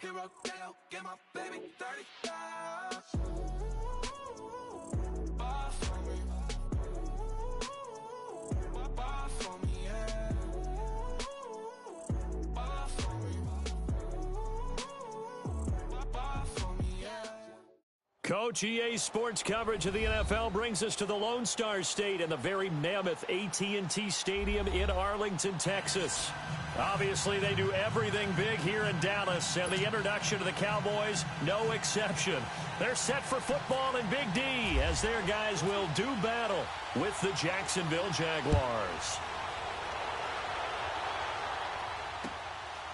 Hero Dale, get my baby 30 Ball for me. Ball for me, yeah. Ball for me. Ball for me, yeah. Coach, EA Sports coverage of the NFL brings us to the Lone Star State and the very mammoth AT&T Stadium in Arlington, Texas. Obviously, they do everything big here in Dallas, and the introduction to the Cowboys, no exception. They're set for football in Big D as their guys will do battle with the Jacksonville Jaguars.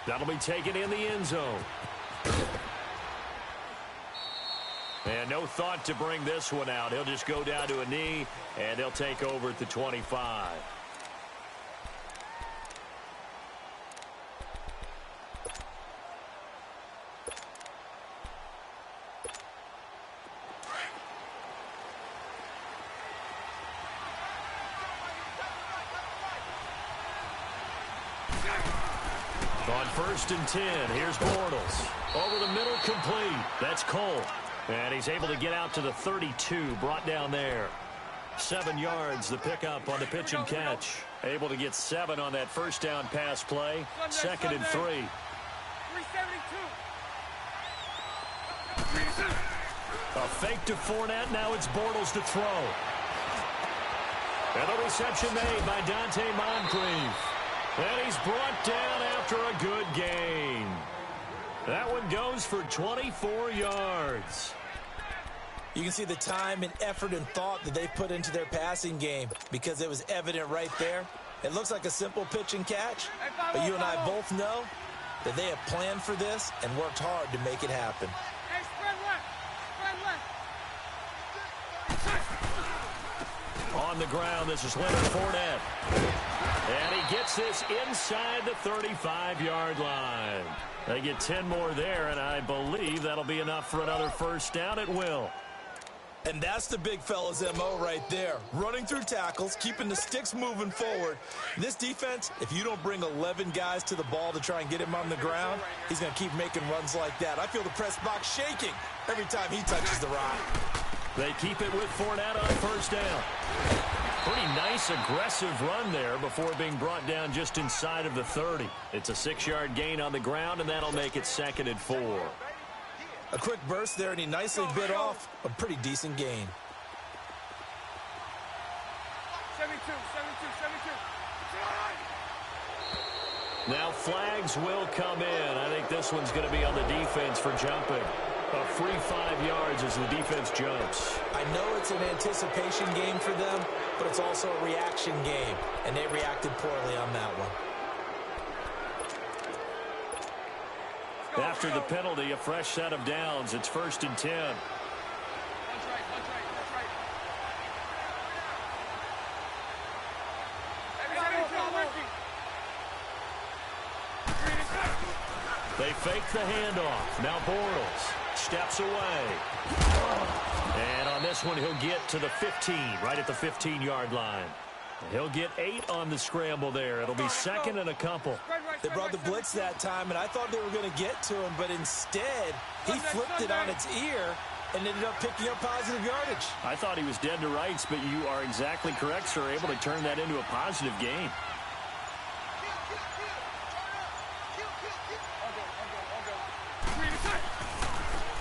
That'll be taken in the end zone. And no thought to bring this one out. He'll just go down to a knee, and they'll take over at the 25. On 1st and 10, here's Bortles. Over the middle, complete. That's Cole. And he's able to get out to the 32, brought down there. 7 yards, the pickup on the pitch and catch. Able to get 7 on that first down pass play. 2nd and 3. 372. A fake to Fournette, now it's Bortles to throw. And the reception made by Dante Moncrief. And he's brought down after a good gain. That one goes for 24 yards. You can see the time and effort and thought that they put into their passing game because it was evident right there. It looks like a simple pitch and catch, but you and I both know that they have planned for this and worked hard to make it happen. Hey, spread left. On the ground, this is Leonard Fournette. And he gets this inside the 35-yard line. They get 10 more there, and I believe that'll be enough for another first down. It will. And that's the big fella's MO right there. Running through tackles, keeping the sticks moving forward. This defense, if you don't bring 11 guys to the ball to try and get him on the ground, he's going to keep making runs like that. I feel the press box shaking every time he touches the rock. They keep it with Fournette on first down. Pretty nice, aggressive run there before being brought down just inside of the 30. It's a 6-yard gain on the ground, and that'll make it 2nd and 4. A quick burst there, and he nicely bit off a pretty decent gain. 72. Now flags will come in. I think this one's going to be on the defense for jumping. A free 5 yards as the defense jumps. I know it's an anticipation game for them, but it's also a reaction game, and they reacted poorly on that one. After the penalty, a fresh set of downs. It's 1st and 10. That's right. They fake the handoff. Now Bortles steps away. And on this one, he'll get to the 15, right at the 15-yard line. He'll get 8 on the scramble there. It'll be 2nd and a couple. They brought the blitz that time, and I thought they were going to get to him, but instead, he flipped it on its ear and ended up picking up positive yardage. I thought he was dead to rights, but you are exactly correct, sir. Able to turn that into a positive gain.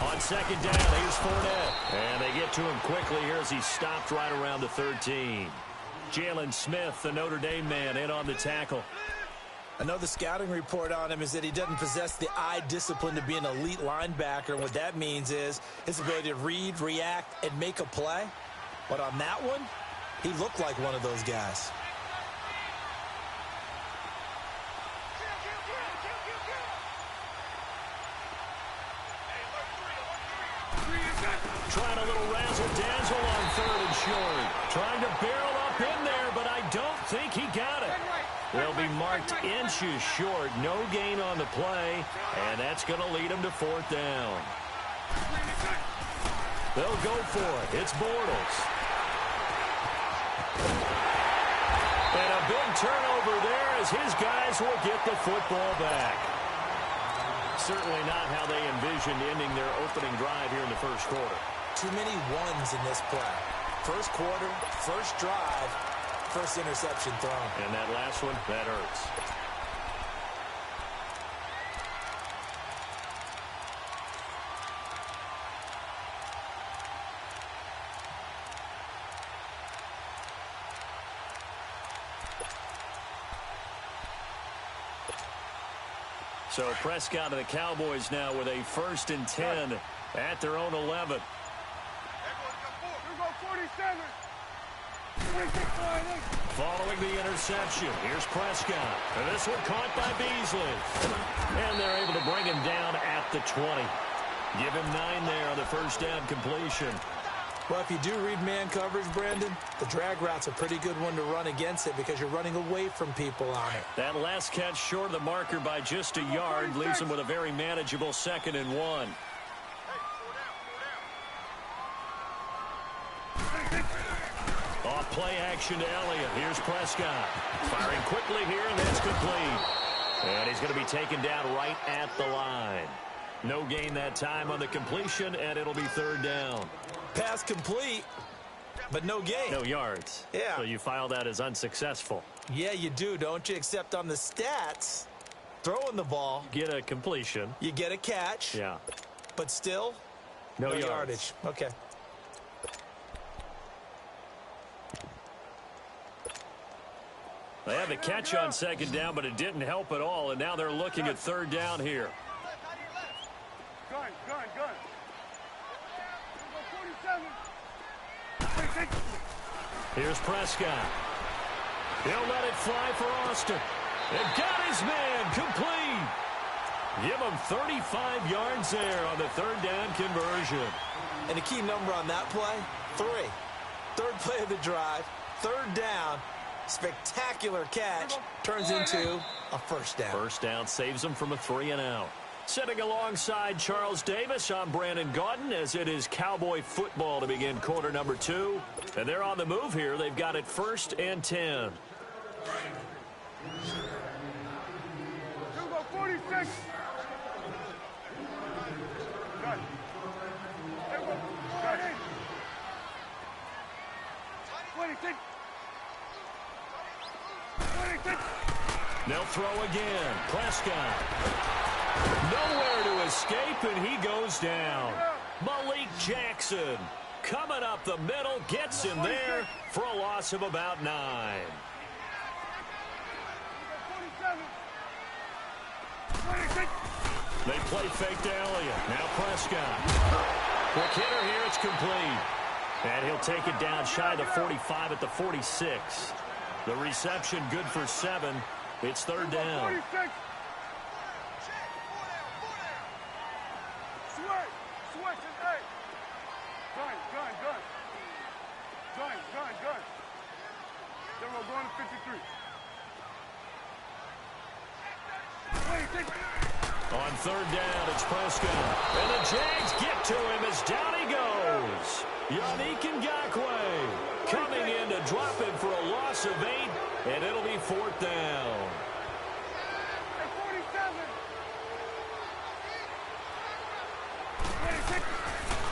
On 2nd down, here's Fournette. And they get to him quickly here as he's stopped right around the 13. Jalen Smith, the Notre Dame man, in on the tackle. I know the scouting report on him is that he doesn't possess the eye discipline to be an elite linebacker. And what that means is his ability to read, react, and make a play. But on that one, he looked like one of those guys. Trying a little razzle-dazzle on 3rd and short. Trying to barrel up in there, but I don't think he got it. They'll be marked inches short. No gain on the play, and that's going to lead them to 4th down. They'll go for it. It's Bortles. And a big turnover there as his guys will get the football back. Certainly not how they envisioned ending their opening drive here in the first quarter. Too many ones in this play. First quarter, first drive, first interception thrown. And that last one, that hurts. So Prescott and the Cowboys now with a 1st and 10 at their own 11. Following the interception, here's Prescott. And this one caught by Beasley. And they're able to bring him down at the 20. Give him 9 there on the first down completion. Well, if you do read man coverage, Brandon, the drag route's a pretty good one to run against it because you're running away from people on it. That last catch short of the marker by just a yard leaves him with a very manageable 2nd and 1. Off play action to Elliott. Here's Prescott. Firing quickly here, and that's complete. And he's going to be taken down right at the line. No gain that time on the completion, and it'll be 3rd down. Pass complete, but no gain. No yards. Yeah. So you file that as unsuccessful. Yeah, you do, don't you? Except on the stats, throwing the ball. Get a completion. You get a catch. Yeah. But still, no yardage. Okay. They have a catch on 2nd down, but it didn't help at all, and now they're looking at 3rd down here. Gun. Here's Prescott. He'll let it fly for Austin. And got his man complete. Give him 35 yards there on the 3rd down conversion. And the key number on that play, 3. 3rd play of the drive, 3rd down, spectacular catch, turns into a 1st down. 1st down saves him from a 3 and out. Sitting alongside Charles Davis, I'm Brandon Gaudin, as it is Cowboy football to begin quarter number 2. And they're on the move here. They've got it 1st and 10. 46. Gun. 26. They'll throw again. Prescott. Nowhere to escape, and he goes down. Malik Jackson coming up the middle, gets him there for a loss of about 9. 47. They play fake to Elliott. Now Prescott. Quick hitter here, it's complete. And he'll take it down shy of the 45 at the 46. The reception good for 7. It's 3rd down. 46. Switch and hey. Gun. Then we're going to 53. 26. On 3rd down, it's Prescott. And the Jags get to him as down he goes. Yannick Ngakoue coming in to drop him for a loss of 8, and it'll be 4th down. At 47. 26.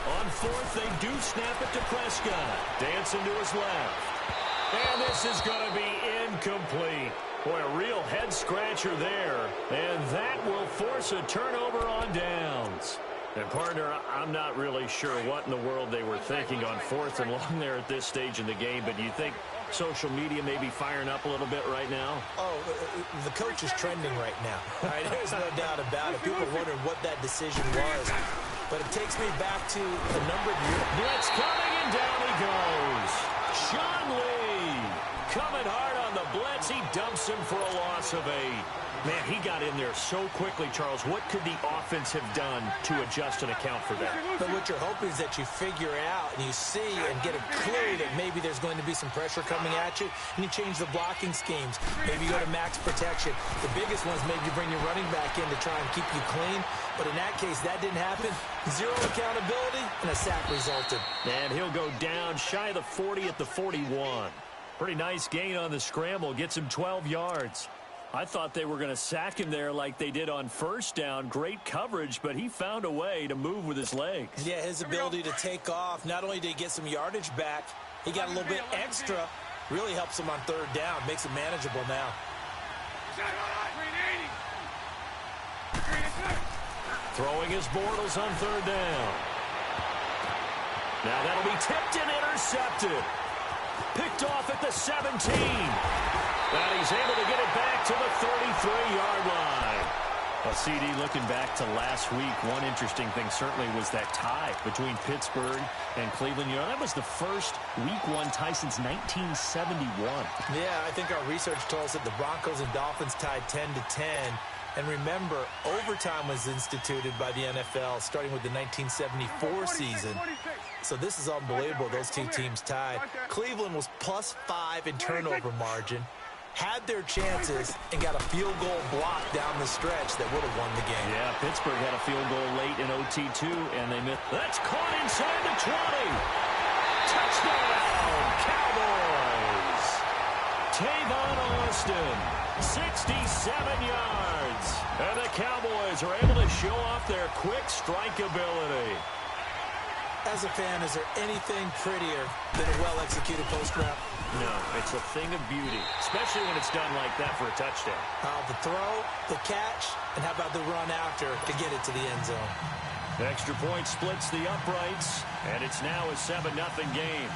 On 4th, they do snap it to Prescott. Dancing to his left. And this is going to be incomplete. Boy, a real head-scratcher there. And that will force a turnover on downs. And, partner, I'm not really sure what in the world they were thinking on 4th and long there at this stage in the game. But do you think social media may be firing up a little bit right now? Oh, the coach is trending right now. All right, there's no doubt about it. People are wondering what that decision was. But it takes me back to a number of years. Blitz coming, and down he goes. Sean Lee coming hard on the blitz. He dumps him for a loss of 8. Man, he got in there so quickly, Charles. What could the offense have done to adjust and account for that? But what you're hoping is that you figure out and you see and get a clue that maybe there's going to be some pressure coming at you, and you change the blocking schemes. Maybe you go to max protection. The biggest one is maybe you bring your running back in to try and keep you clean. But in that case, that didn't happen. 0 accountability, and a sack resulted. And he'll go down shy of the 40 at the 41. Pretty nice gain on the scramble. Gets him 12 yards. I thought they were going to sack him there like they did on first down. Great coverage, but he found a way to move with his legs. Yeah, his ability to take off, not only did he get some yardage back, he got a little bit extra. Really helps him on third down, makes it manageable now. Throwing his Bortles on third down. Now that'll be tipped and intercepted. Picked off at the 17. And he's able to get it back to the 33-yard line. Well, CD, looking back to last week, one interesting thing certainly was that tie between Pittsburgh and Cleveland. You know, that was the first Week 1 tie since 1971. Yeah, I think our research told us that the Broncos and Dolphins tied 10-10. And remember, overtime was instituted by the NFL starting with the 1974 season. So this is unbelievable, those two teams tied. Cleveland was +5 in turnover margin, had their chances, and got a field goal block down the stretch that would have won the game. Yeah, Pittsburgh had a field goal late in OT too, and they missed. That's caught inside the 20. Touchdown, Cowboys. Tavon Austin, 67 yards. And the Cowboys are able to show off their quick strike ability. As a fan, is there anything prettier than a well-executed post route? No, it's a thing of beauty, especially when it's done like that for a touchdown. The throw, the catch, and how about the run after to get it to the end zone? Extra point splits the uprights, and it's now a 7-0 game.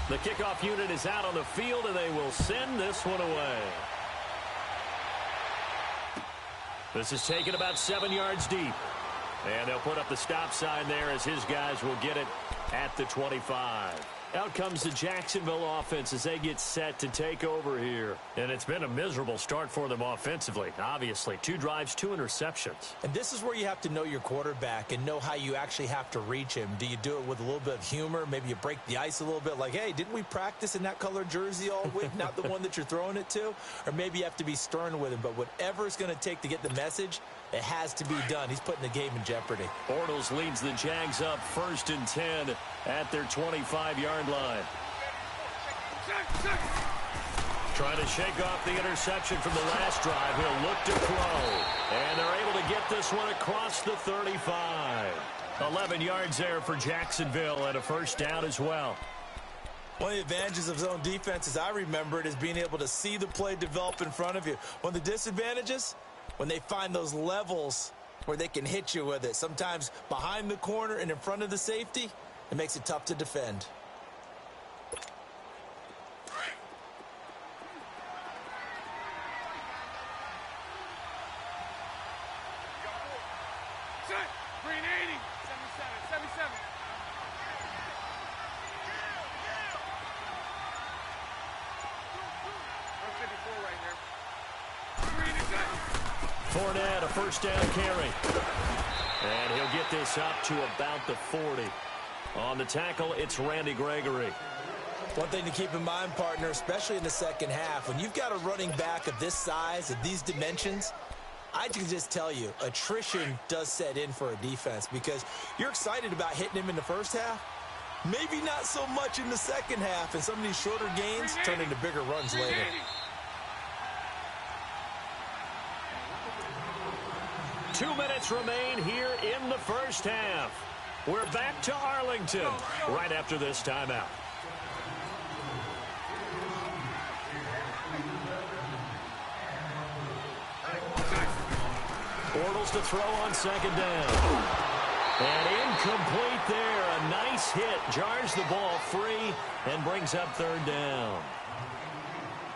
The kickoff unit is out on the field, and they will send this one away. This is taken about 7 yards deep. And they'll put up the stop sign there as his guys will get it at the 25. Out comes the Jacksonville offense as they get set to take over here. And it's been a miserable start for them offensively, obviously. 2 drives, 2 interceptions. And this is where you have to know your quarterback and know how you actually have to reach him. Do you do it with a little bit of humor? Maybe you break the ice a little bit like, hey, didn't we practice in that color jersey all week, not the one that you're throwing it to? Or maybe you have to be stern with him. But whatever it's going to take to get the message, it has to be done. He's putting the game in jeopardy. Bortles leads the Jags up 1st and 10 at their 25-yard line. Trying to shake off the interception from the last drive. He'll look to throw. And they're able to get this one across the 35. 11 yards there for Jacksonville and a first down as well. One of the advantages of zone defense, as I remember it, is being able to see the play develop in front of you. One of the disadvantages, when they find those levels where they can hit you with it, sometimes behind the corner and in front of the safety, it makes it tough to defend. Set. Green 80. 77. 77. Right here. Green is set. Fournette, a first down carry. And he'll get this up to about the 40. On the tackle, it's Randy Gregory. One thing to keep in mind, partner, especially in the second half, when you've got a running back of this size, of these dimensions, I can just tell you, attrition does set in for a defense because you're excited about hitting him in the first half. Maybe not so much in the second half, and some of these shorter gains turn into bigger runs later. 2 minutes remain here in the first half. We're back to Arlington right after this timeout. Bortles to throw on second down. And incomplete there. A nice hit. Jars the ball free and brings up third down.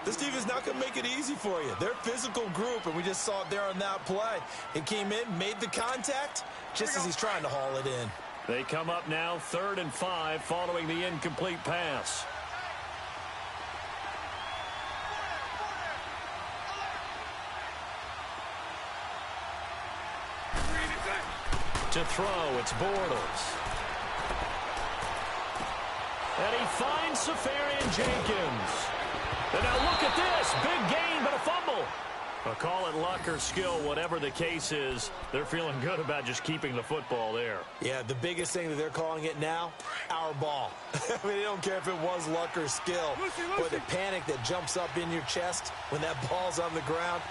This team is not going to make it easy for you. They're a physical group, and we just saw it there on that play. It came in, made the contact, just as he's trying to haul it in. They come up now 3rd and 5 following the incomplete pass. To throw, it's Bortles. And he finds Safarian Jenkins. And now look at this. Big gain, but a fumble. Well, call it luck or skill, whatever the case is, they're feeling good about just keeping the football there. Yeah, the biggest thing that they're calling it now, our ball. I mean, they don't care if it was luck or skill, or the panic that jumps up in your chest when that ball's on the ground.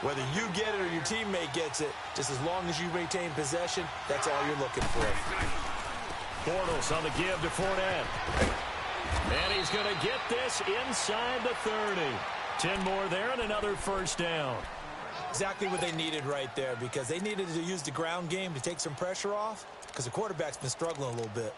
Whether you get it or your teammate gets it, just as long as you retain possession, that's all you're looking for. Bortles on the give to Fournette. And he's going to get this inside the 30. 10 more there and another first down. Exactly what they needed right there, because they needed to use the ground game to take some pressure off, because the quarterback's been struggling a little bit.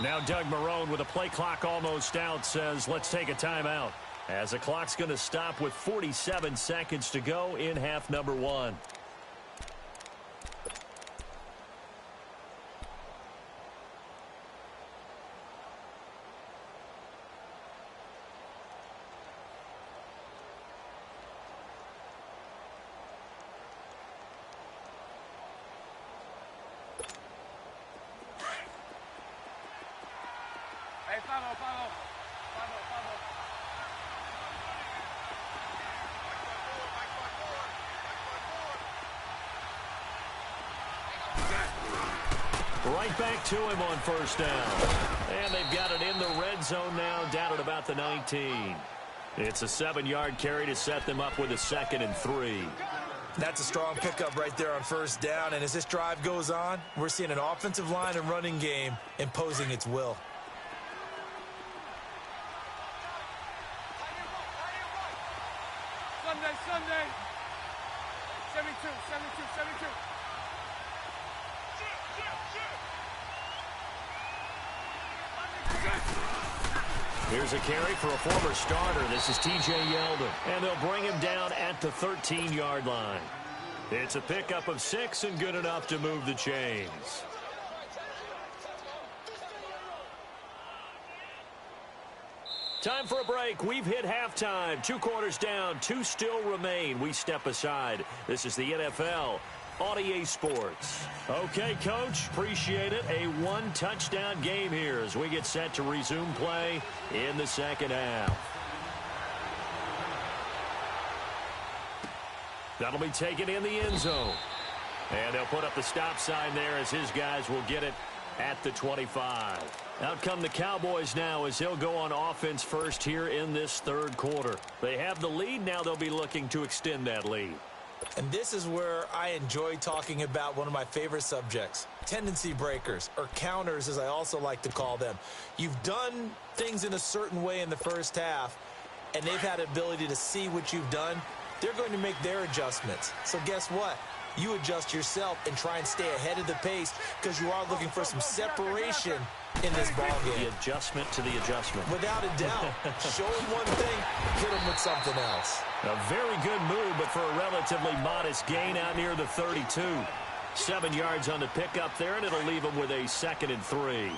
Now Doug Marrone, with the play clock almost out, says let's take a timeout, as the clock's going to stop with 47 seconds to go in half number 1. Right back to him on first down. And they've got it in the red zone now, down at about the 19. It's a 7-yard carry to set them up with a 2nd and 3. That's a strong pickup right there on first down. And as this drive goes on, we're seeing an offensive line and running game imposing its will. Sunday. 72. Here's a carry for a former starter. This is T.J. Yeldon. And they'll bring him down at the 13-yard line. It's a pickup of 6 and good enough to move the chains. Time for a break. We've hit halftime. 2 quarters down. 2 still remain. We step aside. This is the NFL on EA Sports. Okay, Coach, appreciate it. A 1-touchdown game here as we get set to resume play in the second half. That'll be taken in the end zone. And they'll put up the stop sign there as his guys will get it at the 25. Out come the Cowboys now as they'll go on offense first here in this third quarter. They have the lead. Now they'll be looking to extend that lead. And this is where I enjoy talking about one of my favorite subjects, tendency breakers, or counters as I also like to call them. You've done things in a certain way in the first half, and they've had the ability to see what you've done. They're going to make their adjustments. So guess what? You adjust yourself and try and stay ahead of the pace because you are looking for some separation in this ballgame. The adjustment to the adjustment. Without a doubt. Show them one thing, hit them with something else. A very good move, but for a relatively modest gain out near the 32. 7 yards on the pickup there, and it'll leave them with a 2nd and 3.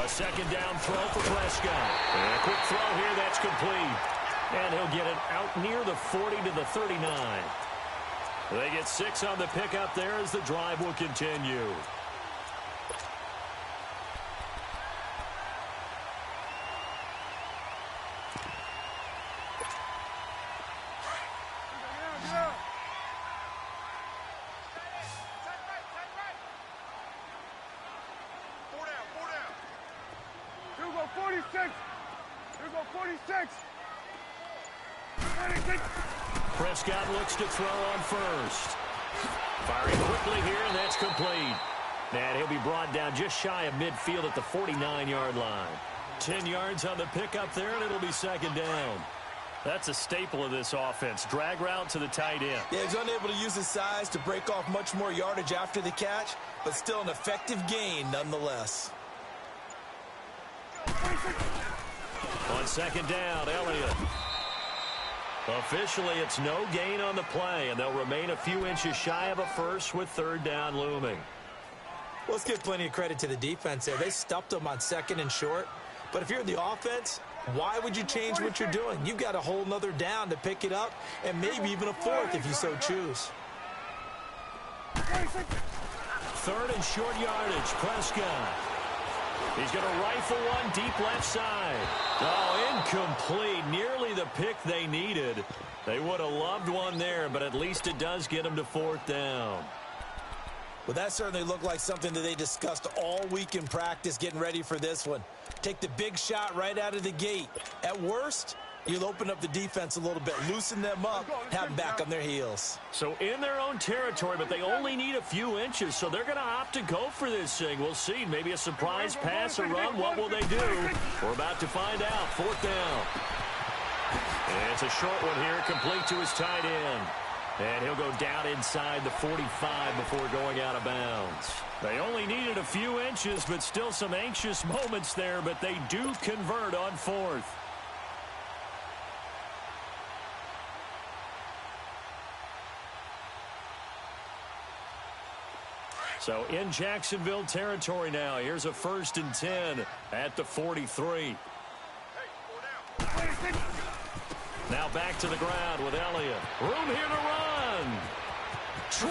Second down throw for Prescott. And a quick throw here, that's complete. And he'll get it out near the 40 to the 39. They get 6 on the pickup there as the drive will continue. Prescott looks to throw on first. Firing quickly here, and that's complete. And he'll be brought down just shy of midfield at the 49-yard line. 10 yards on the pickup there, and it'll be second down. That's a staple of this offense. Drag route to the tight end. Yeah, he's unable to use his size to break off much more yardage after the catch, but still an effective gain nonetheless. On second down, Elliott. Officially, it's no gain on the play, and they'll remain a few inches shy of a first with third down looming. Let's give plenty of credit to the defense there. They stuffed them on second and short. But if you're the offense, why would you change what you're doing? You've got a whole nother down to pick it up, and maybe even a fourth if you so choose. Third and short yardage, Prescott. He's going to rifle one deep left side. Oh, incomplete. Nearly the pick they needed. They would have loved one there, but at least it does get them to fourth down. Well, that certainly looked like something that they discussed all week in practice getting ready for this one. Take the big shot right out of the gate. At worst, you'll open up the defense a little bit, loosen them up, have them back on their heels. So in their own territory, but they only need a few inches, so they're going to opt to go for this thing. We'll see. Maybe a surprise pass or run. What will they do? We're about to find out. Fourth down. And it's a short one here, complete to his tight end. And he'll go down inside the 45 before going out of bounds. They only needed a few inches, but still some anxious moments there, but they do convert on fourth. So in Jacksonville territory now. Here's a 1st and 10 at the 43. Now back to the ground with Elliott. Room here to run. 20.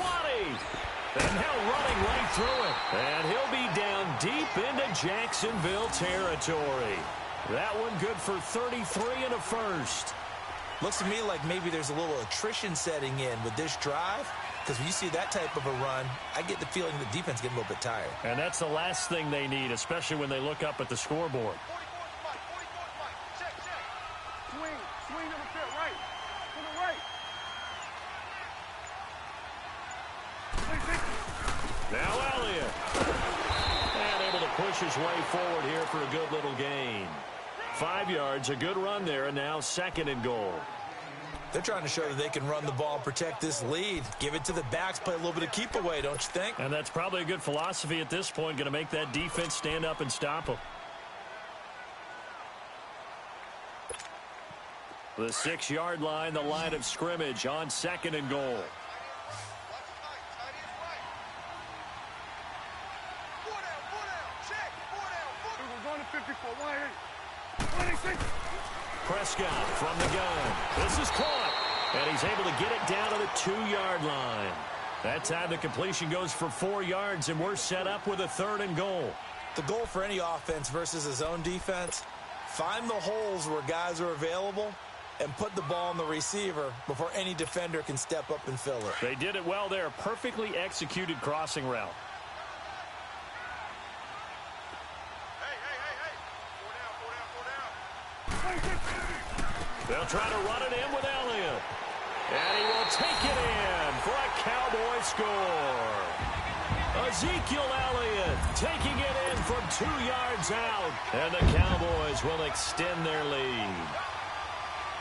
And now running right through it. And he'll be down deep into Jacksonville territory. That one good for 33 and a first. Looks to me like maybe there's a little attrition setting in with this drive. Because when you see that type of a run, I get the feeling the defense getting a little bit tired. And that's the last thing they need, especially when they look up at the scoreboard. Swing to the pit, right. To the right. Now Elliott. And able to push his way forward here for a good little gain. 5 yards, a good run there, and now 2nd and goal. They're trying to show that they can run the ball and protect this lead. Give it to the backs, play a little bit of keep away, don't you think? And that's probably a good philosophy at this point, going to make that defense stand up and stop them. The 6-yard line, the line of scrimmage on 2nd and goal. Prescott from the gun. This is caught. And he's able to get it down to the 2-yard line. That time the completion goes for 4 yards, and we're set up with a 3rd and goal. The goal for any offense versus his own defense, find the holes where guys are available and put the ball on the receiver before any defender can step up and fill it. They did it well there. Perfectly executed crossing route. They'll try to run it in with Elliott. And he will take it in for a Cowboy score. Ezekiel Elliott taking it in from 2 yards out. And the Cowboys will extend their lead.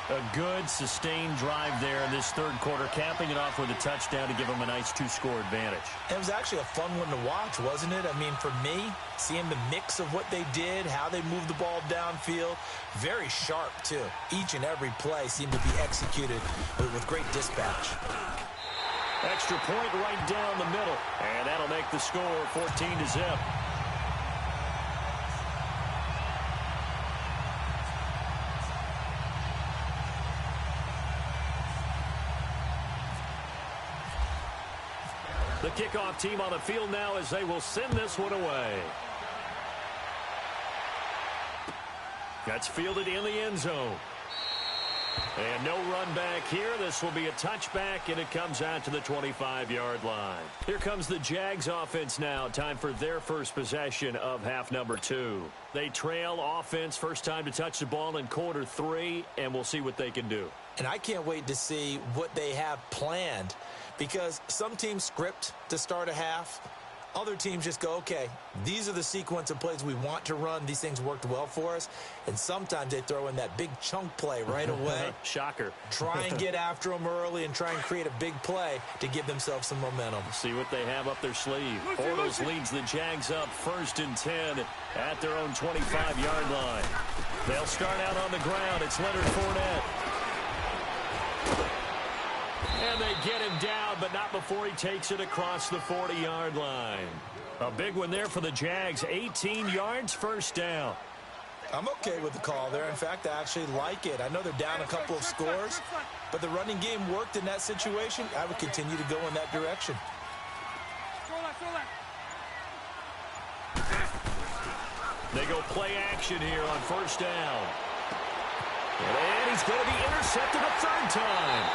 A good, sustained drive there in this 3rd quarter, capping it off with a touchdown to give them a nice 2-score advantage. It was actually a fun one to watch, wasn't it? I mean, for me, seeing the mix of what they did, how they moved the ball downfield, very sharp, too. Each and every play seemed to be executed with great dispatch. Extra point right down the middle, and that'll make the score 14-0. The kickoff team on the field now as they will send this one away. That's fielded in the end zone. And no run back here. This will be a touchback, and it comes out to the 25-yard line. Here comes the Jags offense now. Time for their first possession of half number 2. They trail offense, first time to touch the ball in quarter 3, and we'll see what they can do. And I can't wait to see what they have planned, because some teams script to start a half. Other teams just go, okay, these are the sequence of plays we want to run. These things worked well for us. And sometimes they throw in that big chunk play right away. Shocker. Try and get after them early and try and create a big play to give themselves some momentum. See what they have up their sleeve. Bortles leads the Jags up 1st and 10 at their own 25-yard line. They'll start out on the ground. It's Leonard Fournette. And they get him down, but not before he takes it across the 40-yard line. A big one there for the Jags. 18 yards, 1st down. I'm okay with the call there. In fact, I actually like it. I know they're down a couple of scores, but the running game worked in that situation. I would continue to go in that direction. They go play action here on 1st down. And he's going to be intercepted a 3rd time.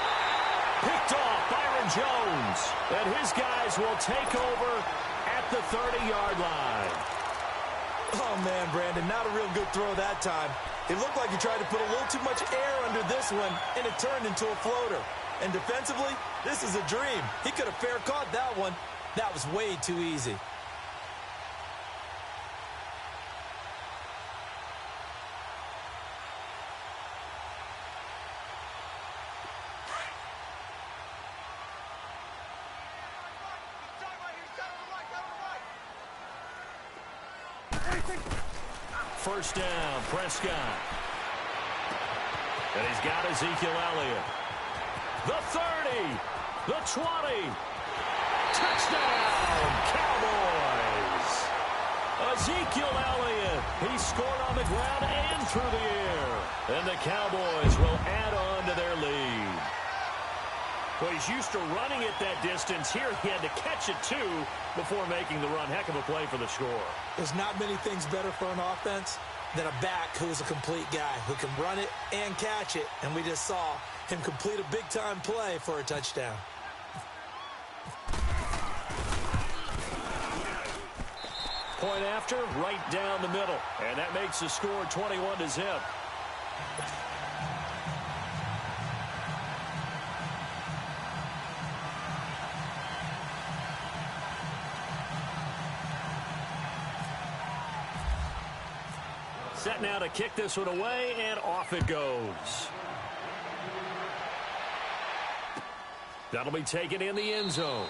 Picked off Byron Jones. And his guys will take over at the 30-yard line. Oh, man, Brandon, not a real good throw that time. It looked like he tried to put a little too much air under this one, and it turned into a floater. And defensively, this is a dream. He could have fair caught that one. That was way too easy. First down, Prescott. And he's got Ezekiel Elliott. The 30, the 20. Touchdown, Cowboys. Ezekiel Elliott, he scored on the ground and through the air. And the Cowboys will add on to their lead. Well, he's used to running it that distance. Here he had to catch it, too, before making the run. Heck of a play for the score. There's not many things better for an offense than a back who is a complete guy who can run it and catch it. And we just saw him complete a big-time play for a touchdown. Point after, right down the middle. And that makes the score 21-0. Set now to kick this one away, and off it goes. That'll be taken in the end zone.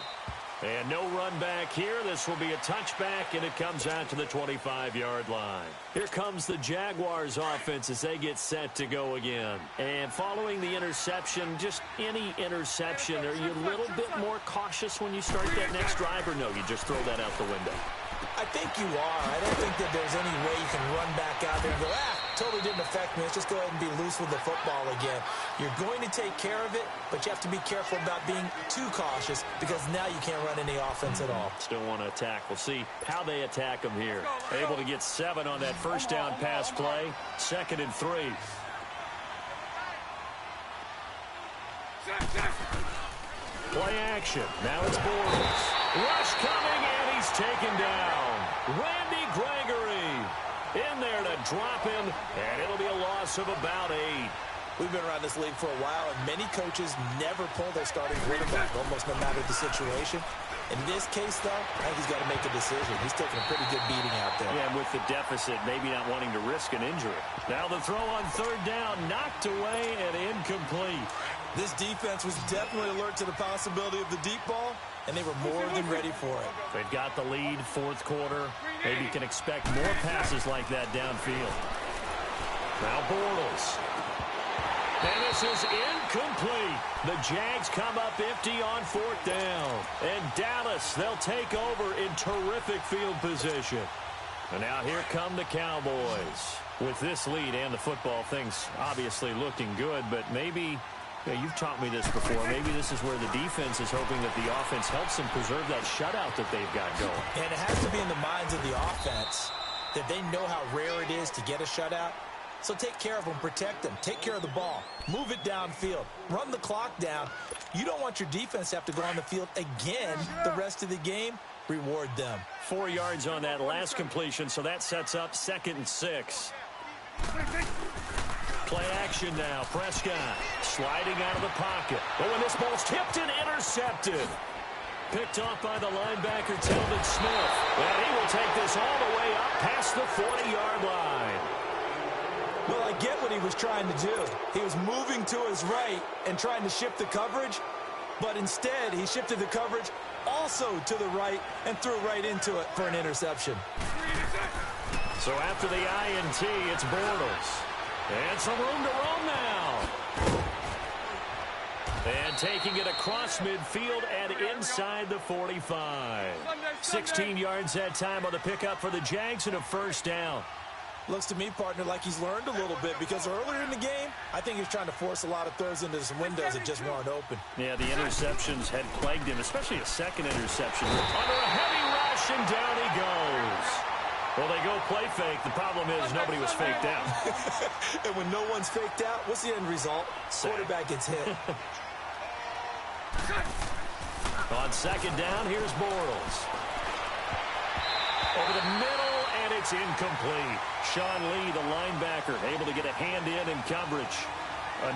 And no run back here. This will be a touchback, and it comes out to the 25-yard line. Here comes the Jaguars offense as they get set to go again. And following the interception, just any interception, are you a little bit more cautious when you start that next drive, or no, you just throw that out the window? I think you are. I don't think that there's any way you can run back out there and go, totally didn't affect me. Let's just go ahead and be loose with the football again. You're going to take care of it, but you have to be careful about being too cautious because now you can't run any offense at all. Still want to attack. We'll see how they attack them here. Able to get 7 on that first down pass play. 2nd and 3. Play action. Now it's Bortles. Rush coming, and he's taken down. Randy Gregory in there to drop him, and it'll be a loss of about 8. We've been around this league for a while, and many coaches never pull their starting quarterback, almost no matter the situation. In this case, though, I think he's got to make a decision. He's taking a pretty good beating out there. Yeah, and with the deficit, maybe not wanting to risk an injury. Now the throw on 3rd down, knocked away and incomplete. This defense was definitely alert to the possibility of the deep ball, and they were more than ready for it. They've got the lead, 4th quarter. Maybe you can expect more passes like that downfield. Now Bortles. And this is incomplete. The Jags come up empty on 4th down. And Dallas, they'll take over in terrific field position. And now here come the Cowboys. With this lead and the football, things obviously looking good, but maybe... Yeah, you've taught me this before. Maybe this is where the defense is hoping that the offense helps them preserve that shutout that they've got going. And it has to be in the minds of the offense that they know how rare it is to get a shutout. So take care of them, protect them, take care of the ball, move it downfield, run the clock down. You don't want your defense to have to go on the field again the rest of the game. Reward them. 4 yards on that last completion, so that sets up 2nd and 6. Play action now. Prescott sliding out of the pocket. Oh, and this ball's tipped and intercepted. picked off by the linebacker, Telvin Smith. And he will take this all the way up past the 40-yard line. Well, I get what he was trying to do. He was moving to his right and trying to shift the coverage, but instead he shifted the coverage also to the right and threw right into it for an interception. So after the INT, it's Bortles. And some room to roam now. And taking it across midfield and inside the 45. 16 yards that time on the pickup for the Jags and a first down. Looks to me, partner, like he's learned a little bit because earlier in the game, I think he was trying to force a lot of throws into some windows that just weren't open. Yeah, the interceptions had plagued him, especially a second interception. Under a heavy rush, and down he goes. Well, they go play fake. The problem is nobody was faked out. And when no one's faked out, what's the end result? Quarterback gets hit. On second down, here's Bortles. Over the middle, and it's incomplete. Sean Lee, the linebacker, able to get a hand in coverage.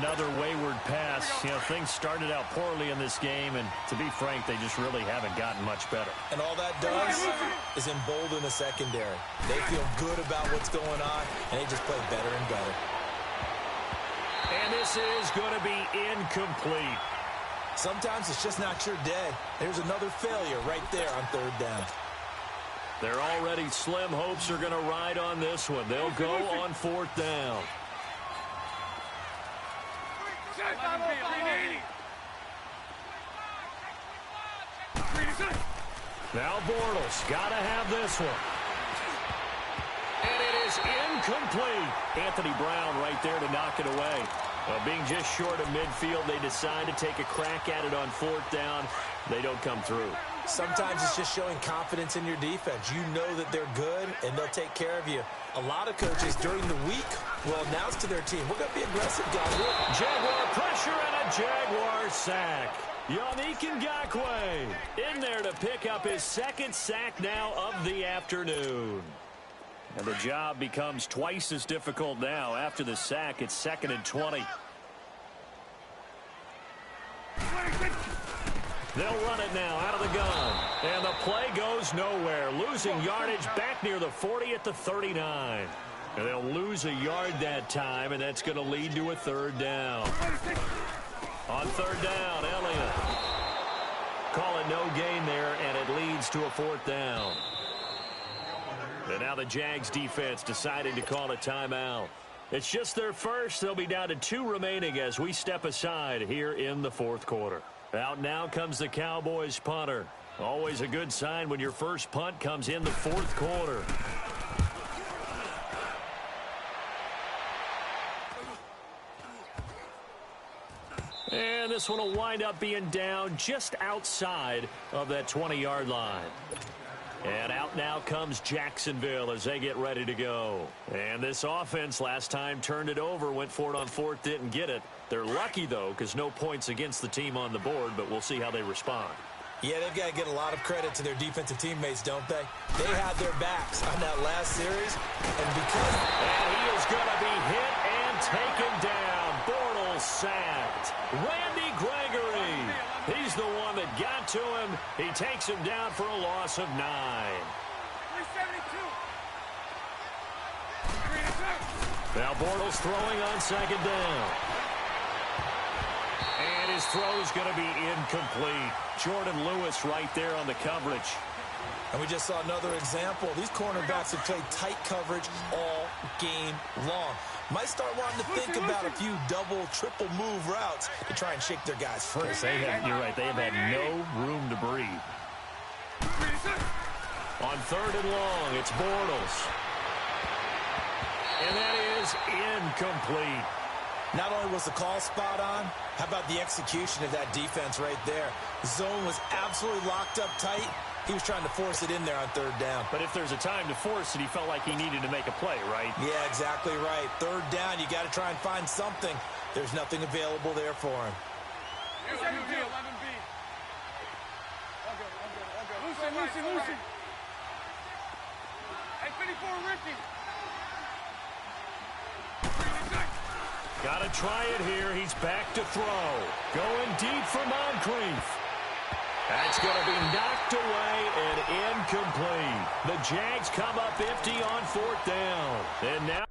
Another wayward pass. You know, things started out poorly in this game, and to be frank, they just really haven't gotten much better. And all that does is embolden the secondary. They feel good about what's going on, and they just play better and better. And this is going to be incomplete. Sometimes it's just not your day. There's another failure right there on third down. Their already slim hopes are going to ride on this one. They'll go on fourth down. Now Bortles got to have this one. And it is incomplete. Anthony Brown right there to knock it away. Being just short of midfield, they decide to take a crack at it on fourth down. They don't come through. Sometimes it's just showing confidence in your defense. You know that they're good, and they'll take care of you. A lot of coaches during the week will announce to their team, we're going to be aggressive, guys. Jaguar pressure and a Jaguar sack. Yannick Ngakoue in there to pick up his second sack now of the afternoon. And the job becomes twice as difficult now. After the sack, it's 2nd and 20. They'll run it now out of the gun. And the play goes nowhere. Losing yardage back near the 40 at the 39. And they'll lose a yard that time, and that's going to lead to a third down. On third down, Elliott. Call it no gain there, and it leads to a fourth down. And now the Jags defense deciding to call a timeout. It's just their first. They'll be down to 2 remaining as we step aside here in the fourth quarter. Out now comes the Cowboys punter. Always a good sign when your first punt comes in the fourth quarter. And this one will wind up being down just outside of that 20-yard line. And out now comes Jacksonville as they get ready to go. And this offense last time turned it over, went for it on fourth, didn't get it. They're lucky, though, because no points against the team on the board, but we'll see how they respond. Yeah, they've got to get a lot of credit to their defensive teammates, don't they? They had their backs on that last series, and because... And he is going to be hit and taken down. Bortles sacked. Randy Gregory. He's the one that got to him. He takes him down for a loss of 9. 372. Now Bortles throwing on second down. And his throw is going to be incomplete. Jordan Lewis right there on the coverage. And we just saw another example. These cornerbacks have played tight coverage all game long. Might start wanting to think about a few double, triple move routes to try and shake their guys free. You're right. They have had no room to breathe. On third and long, it's Bortles. And that is incomplete. Not only was the call spot on, how about the execution of that defense right there? The zone was absolutely locked up tight. He was trying to force it in there on third down. But if there's a time to force it, he felt like he needed to make a play, right? Yeah, exactly right. Third down, you got to try and find something. There's nothing available there for him. 11B. Lucy. Hey, 54, Ricky. Got to try it here. He's back to throw. Going deep for Moncrief. That's going to be knocked away and incomplete. The Jags come up empty on 4th down. And now